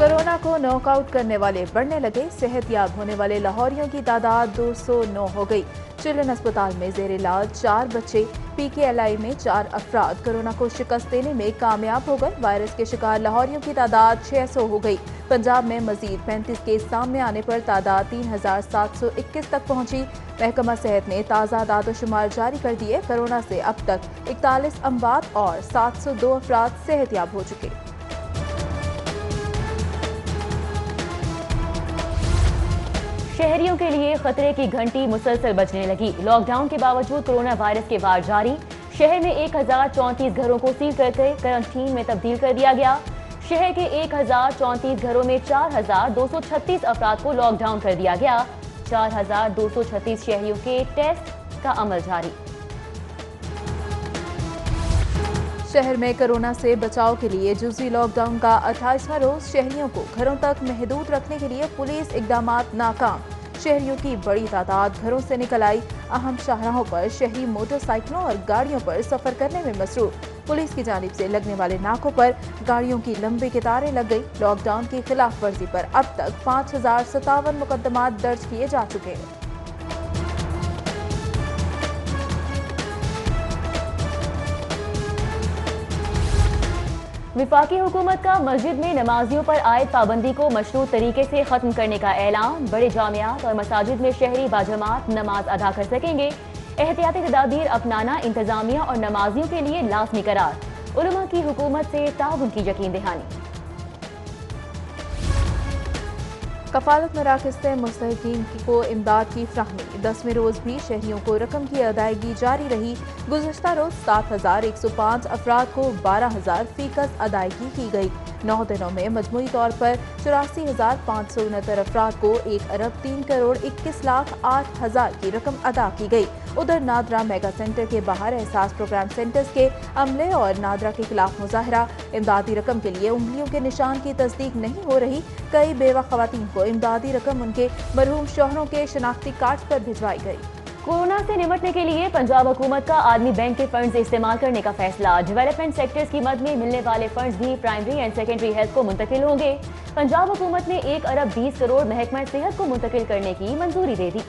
Corona को knockout करने वाले बढ़ने लगे। सेहतयाब होने वाले लाहौरियों की तादाद 209 हो गई। चिल्ड्रन अस्पताल में जेर इलाज 4 बच्चे। PKLI में 4 अफराद कोरोना को शिकस्त देने में कामयाब हो गए। वायरस के शिकार लाहौरियों की तादाद 600 हो गई। पंजाब में मजीद 35 केस सामने आने पर तादाद 3721 तक पहुंची। महकमा सेहत ने ताज़ा दादोशुमार जारी कर दिए। कोरोना से अब तक 41 अमवात और 702 अफराद सेहतयाब हो चुके। शहरियों के लिए खतरे की घंटी मुसलसल बजने लगी। लॉकडाउन के बावजूद कोरोना वायरस के वार जारी। शहर में 1034 घरों को सील करके क्वारंटीन में तब्दील कर दिया गया। शहर के 1034 घरों में 4236 अफराद को लॉकडाउन कर दिया गया। 4236 शहरियों के टेस्ट का अमल जारी। शहर में कोरोना से बचाव के लिए जुज़वी लॉकडाउन का 28वां रोज। शहरियों को घरों तक महदूद रखने के लिए पुलिस इकदामात नाकाम। शहरियों की बड़ी तादाद घरों से निकल आई। अहम शाहराहों पर शहरी मोटरसाइकिलों और गाड़ियों पर सफर करने में मसरूफ। पुलिस की जानिब से लगने वाले नाकों पर गाड़ियों की लंबी कतारें लग गई। लॉकडाउन की खिलाफ वर्जी पर अब तक 5057 मुकदमात दर्ज किए जा चुके हैं। विफाकी हुकूमत का मस्जिद में नमाजियों पर आयद पाबंदी को मशरूत तरीके से खत्म करने का ऐलान। बड़े जामियात और मसाजिद में शहरी बाजमात नमाज अदा कर सकेंगे। एहतियाती तदाबीर अपनाना इंतजामिया और नमाजियों के लिए लाजमी करार। उलमा की हुकूमत से ताउन की यकीन दहानी। कफालत मराकज़ से मुस्तहिकीन को इमदाद की फ्राहमी। 10वें रोज भी शहरियों को रकम की अदायगी जारी रही। गुज़श्ता रोज 7105 अफराद को 12000 फीसद अदायगी की गई। 9 दिनों में मजमूई तौर पर 84,569 अफराद को 1,03,21,08,000 की रकम अदा की गई। उधर नादरा मेगा सेंटर के बाहर एहसास प्रोग्राम सेंटर्स के अमले और नादरा के खिलाफ मुजाहरा। इमदादी रकम के लिए उंगलियों के निशान की तस्दीक नहीं हो रही। कई बेवा खवातीन को इमदादी रकम उनके मरहूम शौहरों के शनाख्ती कार्ड पर भिजवाई गई। कोरोना से निपटने के लिए पंजाब हुकूमत का आदमी बैंक के फंड्स इस्तेमाल करने का फैसला। डेवलपमेंट सेक्टर्स की मद में मिलने वाले फंड्स भी प्राइमरी एंड सेकेंडरी हेल्थ को मुंतकिल होंगे। पंजाब हुकूमत ने 1 अरब 20 करोड़ महकमा सेहत को मुंतकिल करने की मंजूरी दे दी।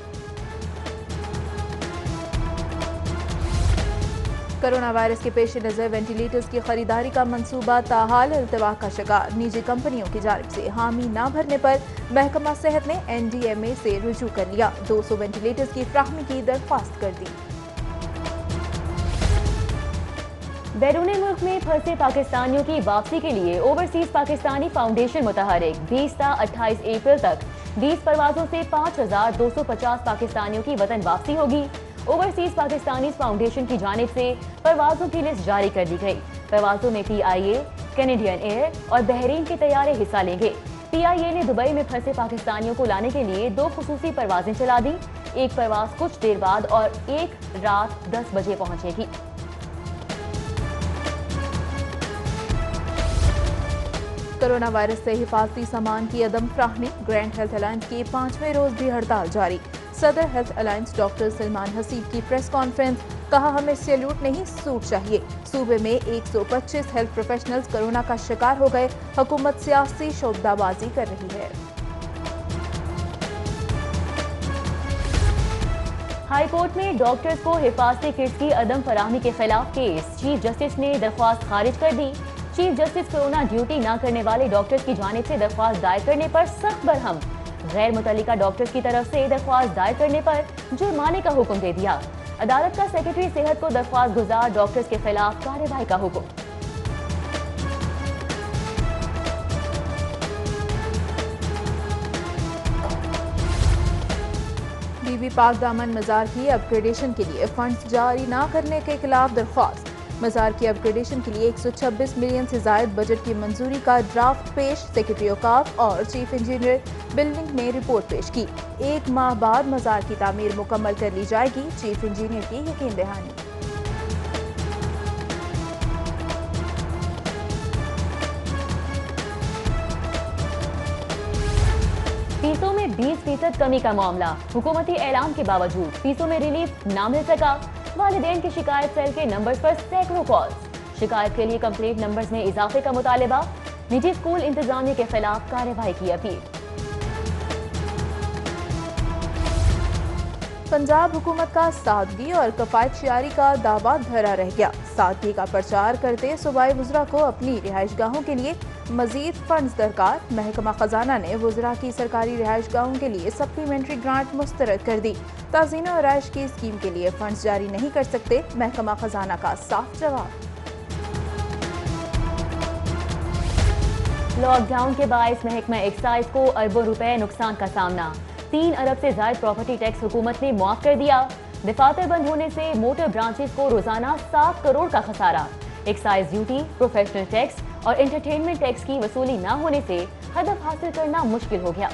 कोरोना वायरस के पेश नज़र वेंटिलेटर्स की खरीदारी का मंसूबा ताहाल इल्तवा का शिकार। निजी कंपनियों की जानिब से हामी न भरने पर महकमा सेहत ने NDMA से रुजू कर लिया। 200 वेंटिलेटर्स की फ्राहमी की दरख्वास्त कर दी। बैरूनी मुल्क में फंसे पाकिस्तानियों की वापसी के लिए ओवरसीज पाकिस्तानी फाउंडेशन मुतहरिक 20 से 28 अप्रैल तक 20 परवाजों से 5250 पाकिस्तानियों की वतन वापसी होगी। ओवरसीज पाकिस्तानी फाउंडेशन की जानिब से परवाजों की लिस्ट जारी कर दी गई। परवाजों में PIA, कैनेडियन एयर और बहरीन के तैयारे हिस्सा लेंगे। PIA ने दुबई में फंसे पाकिस्तानियों को लाने के लिए 2 खुसूसी परवाजें चला दी। एक परवाज कुछ देर बाद और एक रात 10 बजे पहुंचेगी। कोरोना वायरस से हिफाजती सामान की अदम फ्राहमी। ग्रैंड हेल्थ अलायंस की 5वें रोज भी हड़ताल जारी। सदर health alliance doctor Salman Haseeb की प्रेस कॉन्फ्रेंस। कहा, हमें सैल्यूट नहीं सूट चाहिए। सूबे में 125 हेल्थ प्रोफेशनल्स कोरोना का शिकार हो गए। हुकूमत सियासी शोबदाबाजी कर रही है। हाई कोर्ट में डॉक्टर्स को हिफाजती किट्स की अदम फराहमी के खिलाफ केस। चीफ जस्टिस ने दरख्वास्त खारिज कर दी। चीफ जस्टिस कोरोना ड्यूटी न करने वाले डॉक्टर्स की जानिब से दरख्वास्त दायर करने पर सख्त बरहम। गैर मुतल्लिका डॉक्टर्स की तरफ से दरख्वास्त दायर करने पर जुर्माने का हुक्म दे दिया। अदालत का सेक्रेटरी सेहत को दरख्वास्त गुजार डॉक्टर्स के खिलाफ कार्रवाई का हुक्म। बीबी पाक दामन मजार की अपग्रेडेशन के लिए फंड्स जारी न करने के खिलाफ दरख्वास्त। मजार की अपग्रेडेशन के लिए 126 मिलियन से जायद बजट की मंजूरी का ड्राफ्ट पेश। सेक्रेटरी औकाफ और चीफ इंजीनियर बिल्डिंग ने रिपोर्ट पेश की। 1 माह बाद मजार की तामीर मुकम्मल कर ली जाएगी। चीफ इंजीनियर की यकीन दहानी। फीसों में 20% कमी का मामला। हुकूमती ऐलान के बावजूद फीसों में रिलीफ न मिल सका। वालिदैन की शिकायत सेल के नंबर्स पर सैकड़ों कॉल्स। शिकायत के लिए कंप्लेंट नंबर्स में इजाफे का मुतालबा। निजी स्कूल इंतजामिया के खिलाफ कार्रवाई की अपील। पंजाब हुकूमत का सादगी और कफायतशियारी का दावा धरा रह गया। सादगी का प्रचार करते सूबाई वुज़रा को अपनी रिहाइशगाहों के लिए मजीद फंड्स दरकार। महकमा खजाना ने वुज़रा की सरकारी रिहाइशगाहों के लिए सप्लीमेंट्री ग्रांट मुस्तरद कर दी। ताज़ीन और आयश की स्कीम के लिए फंड्स जारी नहीं कर सकते, महकमा खजाना का साफ जवाब। लॉकडाउन के बायस महकमा एक्साइज को अरबों रुपए नुकसान का सामना। 3 अरब से ज्यादा प्रॉपर्टी टैक्स हुकूमत ने मुआफ कर दिया। दफातर बंद होने से मोटर ब्रांचेस को रोजाना 7 करोड़ का खसारा। एक्साइज ड्यूटी, प्रोफेशनल टैक्स और एंटरटेनमेंट टैक्स की वसूली न होने से हदफ हासिल करना मुश्किल हो गया।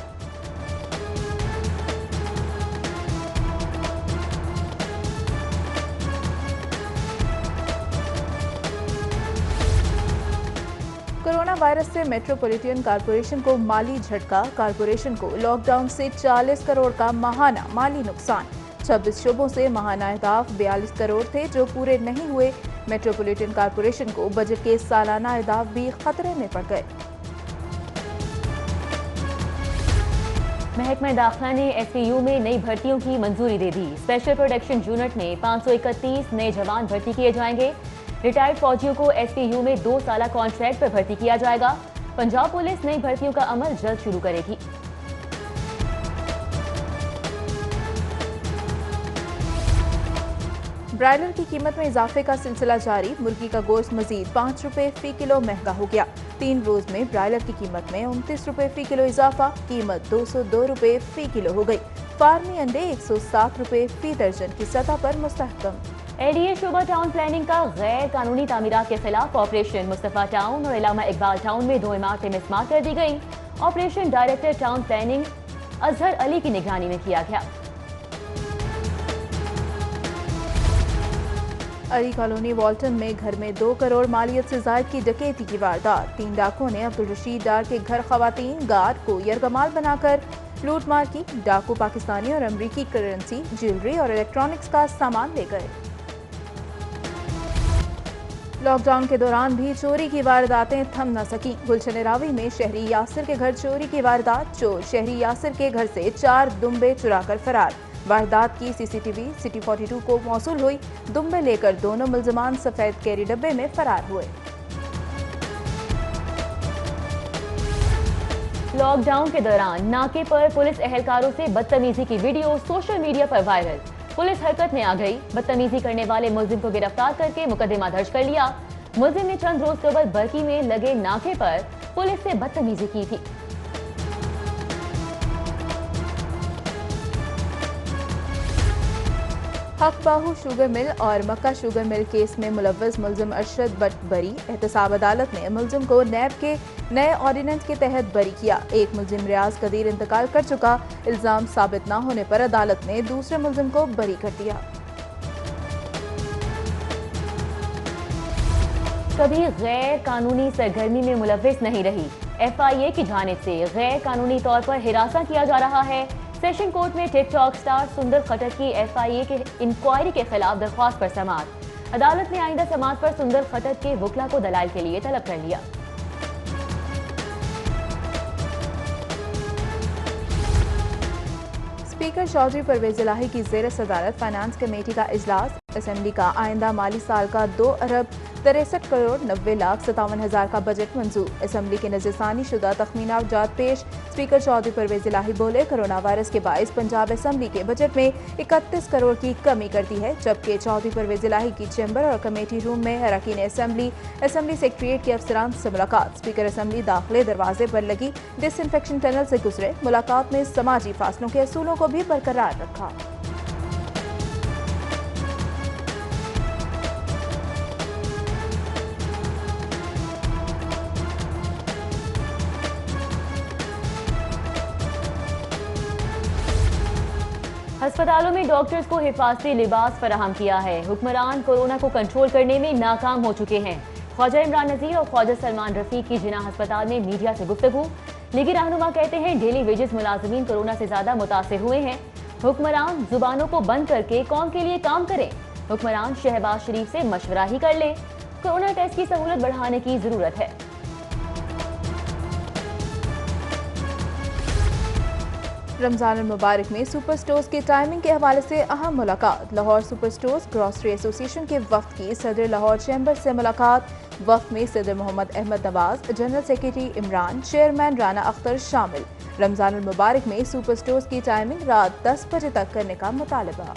कोरोना वायरस से मेट्रोपॉलिटन कॉरपोरेशन को माली झटका। कॉरपोरेशन को लॉकडाउन से 40 करोड़ का माहाना माली नुकसान। 26 शोबों से माहाना अहदाफ 42 करोड़ थे जो पूरे नहीं हुए। मेट्रोपॉलिटन कॉरपोरेशन को बजट के सालाना अहदाफ भी खतरे में पड़ गए। महकमा दाखिला ने SPU में नई भर्तियों की मंजूरी दे दी। स्पेशल प्रोटेक्शन यूनिट में 531 नए जवान भर्ती किए जाएंगे। रिटायर्ड फौजियों को SPU में 2 साला कॉन्ट्रैक्ट पर भर्ती किया जाएगा। पंजाब पुलिस नई भर्तियों का अमल जल्द शुरू करेगी। ब्रायलर की कीमत में इजाफे का सिलसिला जारी। मुर्गी का गोश्त मजीद 5 रुपए फी किलो महंगा हो गया। 3 रोज में ब्रायलर की कीमत में 29 रुपए फी किलो इजाफा। कीमत 202 रुपए फी किलो हो गई। फार्मी अंडे 107 रुपए फी दर्जन की सतह पर मुस्तहकम। LDA शोबा टाउन प्लानिंग का गैर कानूनी तामीरात के खिलाफ ऑपरेशन मुस्तफा टाउन और इलामा इकबाल टाउन में 2 इमारतें मिसमार कर दी गई। Operation director town planning Azhar Ali की निगरानी में किया गया। अली कॉलोनी वॉल्टन में घर में 2 करोड़ मालियत से जायद की डकैती की वारदात। 3 डाकुओं ने अब्दुल रशीद डार के घर खवातीन गार्ड को यरगमाल बनाकर लूटमार की। डाकू पाकिस्तानी और अमरीकी करेंसी, ज्वेलरी और इलेक्ट्रॉनिक्स का सामान ले गए। लॉकडाउन के दौरान भी चोरी की वारदातें थम न सकी। गुलशन रावी में शहरी यासिर के घर चोरी की वारदात। चोर शहरी यासिर के घर से 4 दुम्बे चुराकर फरार। वारदात की CCTV सिटी 42 को मौसूल हुई। दुम्बे लेकर दोनों मुल्जमान सफेद कैरी डब्बे में फरार हुए। लॉकडाउन के दौरान नाके पर पुलिस एहलकारों से बदतमीजी की वीडियो सोशल मीडिया पर वायरल। पुलिस हरकत में आ गई। बदतमीजी करने वाले मुलजिम को गिरफ्तार करके मुकदमा दर्ज कर लिया। मुलजिम ने चंद रोज कबल बरकी में लगे नाके पर पुलिस से बदतमीजी की थी। हक बाहू शुगर मिल और मक्का शुगर मिल केस में मुलव्वस मुलजिम अरशद बट बरी। एहतसाब अदालत ने मुलजिम को नैब के नए ऑर्डिनेंस के तहत बरी किया। एक मुलजिम रियाज कदीर इंतकाल कर चुका। इल्जाम साबित न होने पर अदालत ने दूसरे मुलजिम को बरी कर दिया। कभी गैर कानूनी सरगर्मी में मुलव्विस नहीं रही। FIA की जानिब से गैर कानूनी तौर पर हिरासा किया जा रहा है। सेशन कोर्ट में टिकटॉक स्टार सुंदर खट्टर की FIA के इंक्वायरी के खिलाफ दरख्वास्त पर समाअत। अदालत ने आइंदा समाअत पर सुंदर खट्टर के वकला को दलाल के लिए तलब कर लिया। स्पीकर चौधरी परवेज इलाही की ज़ेर सदारत फाइनेंस कमेटी का इजलास। असेंबली का आइंदा माली साल का 2 अरब 63 करोड़ 90 लाख 57 हजार का बजट मंजूर। असेंबली के नजरसानी शुदा तखमीना जात पेश। स्पीकर चौधरी परवेज इलाही बोले, कोरोना वायरस के बायस पंजाब असेंबली के बजट में 31 करोड़ की कमी कर दी है। जबकि चौधरी परवेज इलाही की चैम्बर और कमेटी रूम में अरकान असेंबली सेक्रेटरीट के अफसरान से मुलाकात। स्पीकर असेंबली दाखिले दरवाजे पर लगी डिसइंफेक्शन टनल से गुजरे। मुलाकात में समाजी फासलों के असूलों को भी बरकरार रखा। अस्पतालों में डॉक्टर्स को हिफाजती लिबास फराहम किया है। हुक्मरान कोरोना को कंट्रोल करने में नाकाम हो चुके हैं। ख्वाजा इमरान नजीर और ख्वाजा सलमान रफीक की जिना अस्पताल में मीडिया से गुफ्तगू। लीगी रहनुमा कहते हैं डेली वेजेस मुलाजमीन कोरोना से ज्यादा मुतासिर हुए हैं। हुक्मरान जुबानों को बंद करके कौम के लिए काम करें। हुक्मरान शहबाज शरीफ से मशवरा ही कर ले। कोरोना टेस्ट की सहूलत बढ़ाने की जरूरत है। रमजान मुबारक में सुपर स्टोर्स की टाइमिंग के हवाले से अहम मुलाकात। Lahore super stores grocery association के वफ्द की सदर लाहौर चैम्बर से मुलाकात। वफ्द में सदर Mohammad Ahmad Nawaz, general secretary Imran, chairman Rana Akhtar शामिल। रमजान मुबारक में सुपर स्टोर्स की टाइमिंग रात 10 बजे तक करने का मुतालबा।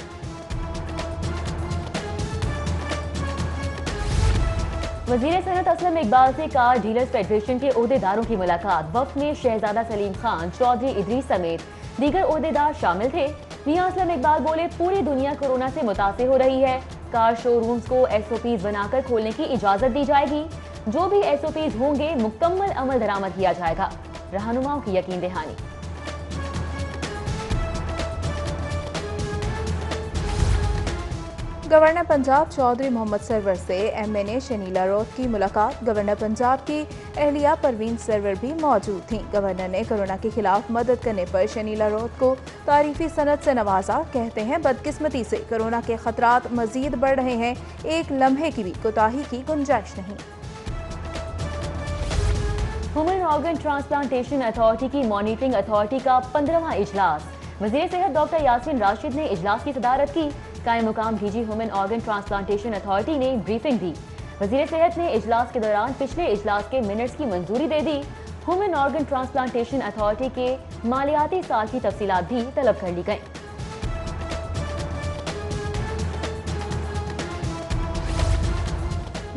वज़ीर सनत असलम इकबाल से कार डीलर्स फेडरेशन के ओहदेदारों की मुलाकात। वफ्द में शहजादा सलीम खान, चौधरी इदरीस समेत दीगर ओहदेदार शामिल थे। मियां असलम इकबाल बोले, पूरी दुनिया कोरोना से मुतासिर हो रही है। कार शोरूम्स को SOPs बनाकर खोलने की इजाजत दी जाएगी। जो भी SOPs होंगे मुकम्मल अमल दरामद किया जाएगा। रहनुमाओं की यकीन दहानी। गवर्नर पंजाब चौधरी मोहम्मद सरवर से MNA शनीला रोत की मुलाकात। गवर्नर पंजाब की अहलिया परवीन सरवर भी मौजूद थीं। गवर्नर ने कोरोना के खिलाफ मदद करने पर शनीला रोत को तारीफी सनद से नवाजा। कहते हैं, बदकिस्मती से कोरोना के खतरात मजीद बढ़ रहे हैं, एक लम्हे की भी कोताही की गुंजाइश नहीं। ह्यूमन ऑर्गन ट्रांसप्लांटेशन अथॉरिटी की मॉनिटरिंग अथॉरिटी का 15वां इजलास। वज़ीर सेहत डॉक्टर यास्मीन राशिद ने इजलास की सदारत की। कायम मुकाम DG human organ transplantation authority ने ब्रीफिंग दी। वज़ीर सेहत ने इजलास के दौरान पिछले इजलास के मिनट्स की मंजूरी दे दी। ह्यूमन ऑर्गन ट्रांसप्लांटेशन अथॉरिटी के मालियाती साल की तफसीलात भी तलब कर ली गई।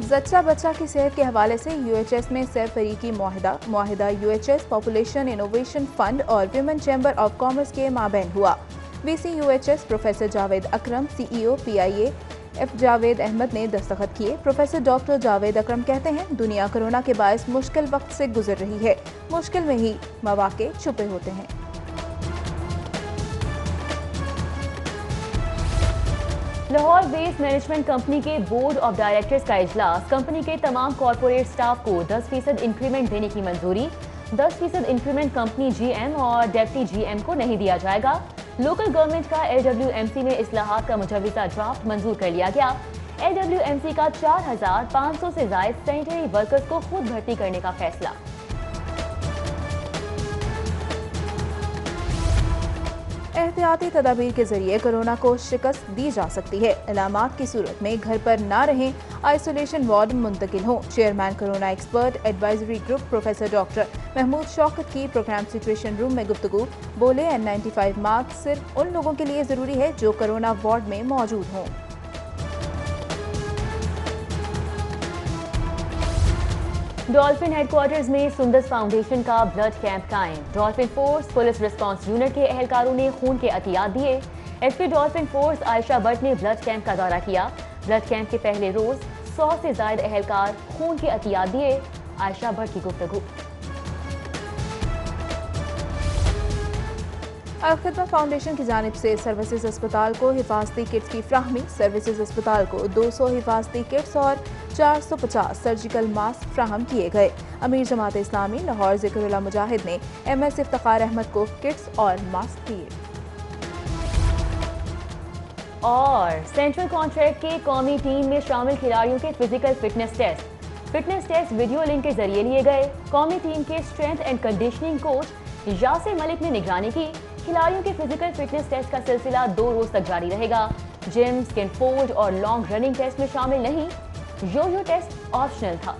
जच्चा बच्चा की सेहत के हवाले से UHS में सरफरीकी मुआहिदा UHS पॉपुलेशन इनोवेशन फंड और विमेन चैम्बर ऑफ कॉमर्स के माबैन हुआ। VC UHS professor Javed Akram, CEO PIA F Javed Ahmed ने दस्तखत किए। प्रोफेसर डॉक्टर जावेद अकरम कहते हैं, दुनिया कोरोना के बायस मुश्किल वक्त से गुजर रही है। मुश्किल में ही मौके छुपे होते हैं। लाहौर वेस्ट मैनेजमेंट कंपनी के बोर्ड ऑफ डायरेक्टर्स का इजलास। कंपनी के तमाम कॉर्पोरेट स्टाफ को 10% इंक्रीमेंट देने की मंजूरी। 10% इंक्रीमेंट कंपनी GM और डेप्टी GM को नहीं दिया जाएगा। लोकल गवर्नमेंट का LWMC में इस्लाहात का मुजव्वज़ा ड्राफ्ट मंजूर कर लिया गया। LWMC का 4500 से ज़ायद सैनिटरी वर्कर्स को खुद भर्ती करने का फैसला। एहतियाती तदाबीर के जरिए कोरोना को शिकस्त दी जा सकती है। अलामात की सूरत में घर पर ना रहें, आइसोलेशन वार्ड मुंतकिल हों। Chairman corona expert advisory group professor doctor Mahmood Shaukat की प्रोग्राम सिचुएशन रूम में गुफ्तगू। बोले, N95 मास्क सिर्फ उन लोगों के लिए जरूरी है जो कोरोना वार्ड में मौजूद हों। डॉल्फिन हेडक्वार्टर्स में सुंदस फाउंडेशन का ब्लड कैंप कायम। Dolphin force police response unit के एहलकारों ने खून के अतियात दिए। SP dolphin force Ayesha Bhatt ने ब्लड कैंप का दौरा किया। ब्लड कैंप के पहले रोज 100 से ज्यादा एहलकार खून के अतियात दिए। आयशा भट्ट की गुफ्तगू। अलखिदमत फाउंडेशन की जानिब से सर्विसेज अस्पताल को हिफाजती किट्स की फ्राहमी। सर्विसेज अस्पताल को 200 हिफाजती किट्स और 450 सर्जिकल मास्क फ्राहम किए गए। अमीर जमात इस्लामी लाहौर ज़िक्रुल्लाह मुजाहिद ने MS इफ्तिखार अहमद को किट्स और मास्क दिए। और सेंट्रल कॉन्ट्रैक्ट के कौमी टीम में शामिल खिलाड़ियों के physical fitness test video link के जरिए लिए गए। कौमी टीम के strength and conditioning coach Yasir Malik ने निगरानी की। खिलाड़ियों के फिजिकल फिटनेस टेस्ट का सिलसिला 2 रोज तक जारी रहेगा। जिम, स्किन फोल्ड और लॉन्ग रनिंग टेस्ट में शामिल नहीं। यो टेस्ट ऑप्शनल था।